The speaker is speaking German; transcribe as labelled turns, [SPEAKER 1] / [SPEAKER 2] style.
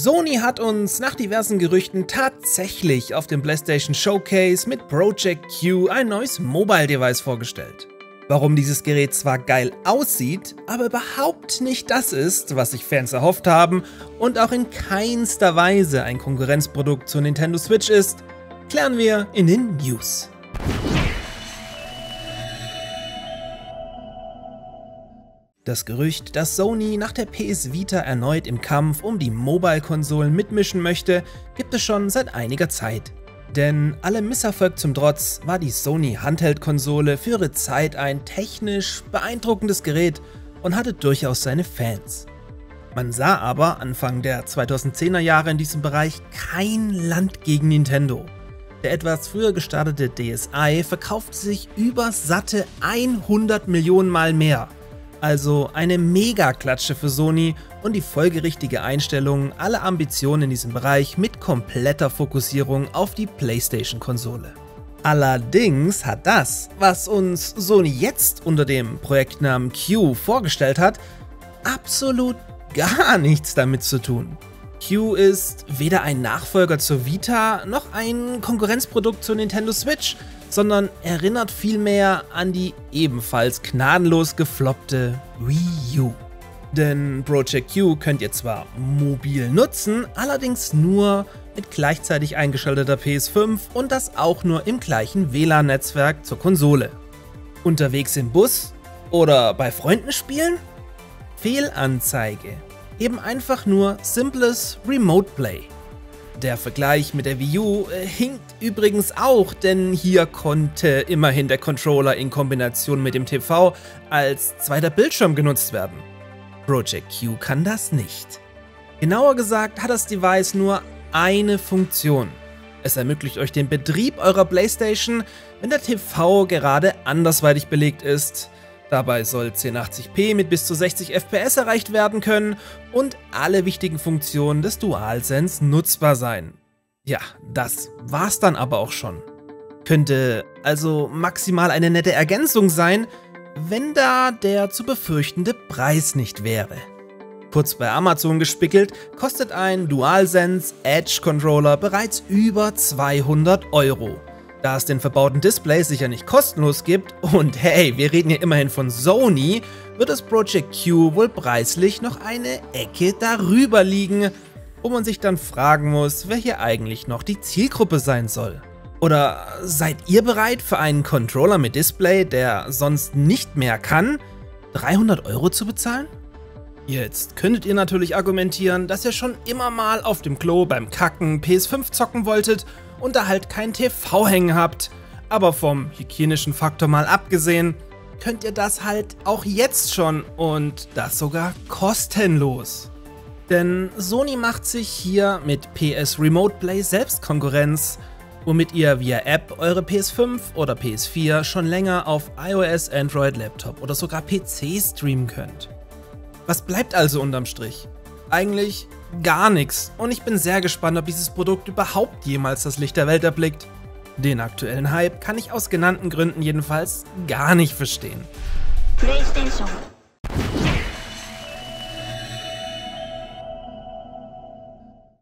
[SPEAKER 1] Sony hat uns nach diversen Gerüchten tatsächlich auf dem PlayStation Showcase mit Project Q ein neues Mobile-Device vorgestellt. Warum dieses Gerät zwar geil aussieht, aber überhaupt nicht das ist, was sich Fans erhofft haben und auch in keinster Weise ein Konkurrenzprodukt zur Nintendo Switch ist, klären wir in den News. Das Gerücht, dass Sony nach der PS Vita erneut im Kampf um die Mobile-Konsolen mitmischen möchte, gibt es schon seit einiger Zeit. Denn allem Misserfolg zum Trotz war die Sony Handheld-Konsole für ihre Zeit ein technisch beeindruckendes Gerät und hatte durchaus seine Fans. Man sah aber Anfang der 2010er Jahre in diesem Bereich kein Land gegen Nintendo. Der etwas früher gestartete DSi verkaufte sich über satte 100 Millionen Mal mehr. Also eine Mega-Klatsche für Sony und die folgerichtige Einstellung aller Ambitionen in diesem Bereich mit kompletter Fokussierung auf die PlayStation-Konsole. Allerdings hat das, was uns Sony jetzt unter dem Projektnamen Q vorgestellt hat, absolut gar nichts damit zu tun. Q ist weder ein Nachfolger zur Vita noch ein Konkurrenzprodukt zur Nintendo Switch, sondern erinnert vielmehr an die ebenfalls gnadenlos gefloppte Wii U. Denn Project Q könnt ihr zwar mobil nutzen, allerdings nur mit gleichzeitig eingeschalteter PS5 und das auch nur im gleichen WLAN-Netzwerk zur Konsole. Unterwegs im Bus oder bei Freunden spielen? Fehlanzeige. Eben einfach nur simples Remote Play. Der Vergleich mit der Wii U hinkt übrigens auch, denn hier konnte immerhin der Controller in Kombination mit dem TV als zweiter Bildschirm genutzt werden. Project Q kann das nicht. Genauer gesagt hat das Device nur eine Funktion. Es ermöglicht euch den Betrieb eurer PlayStation, wenn der TV gerade andersweitig belegt ist. Dabei soll 1080p mit bis zu 60 FPS erreicht werden können und alle wichtigen Funktionen des DualSense nutzbar sein. Ja, das war's dann aber auch schon. Könnte also maximal eine nette Ergänzung sein, wenn da der zu befürchtende Preis nicht wäre. Kurz bei Amazon gespickelt, kostet ein DualSense Edge Controller bereits über 200 €. Da es den verbauten Display sicher nicht kostenlos gibt und hey, wir reden hier immerhin von Sony, wird das Project Q wohl preislich noch eine Ecke darüber liegen, wo man sich dann fragen muss, wer hier eigentlich noch die Zielgruppe sein soll. Oder seid ihr bereit für einen Controller mit Display, der sonst nicht mehr kann, 300 € zu bezahlen? Jetzt könntet ihr natürlich argumentieren, dass ihr schon immer mal auf dem Klo beim Kacken PS5 zocken wolltet und da halt kein TV hängen habt, aber vom hygienischen Faktor mal abgesehen, könnt ihr das halt auch jetzt schon und das sogar kostenlos. Denn Sony macht sich hier mit PS Remote Play selbst Konkurrenz, womit ihr via App eure PS5 oder PS4 schon länger auf iOS, Android, Laptop oder sogar PC streamen könnt. Was bleibt also unterm Strich? Eigentlich gar nichts und ich bin sehr gespannt, ob dieses Produkt überhaupt jemals das Licht der Welt erblickt. Den aktuellen Hype kann ich aus genannten Gründen jedenfalls gar nicht verstehen.
[SPEAKER 2] PlayStation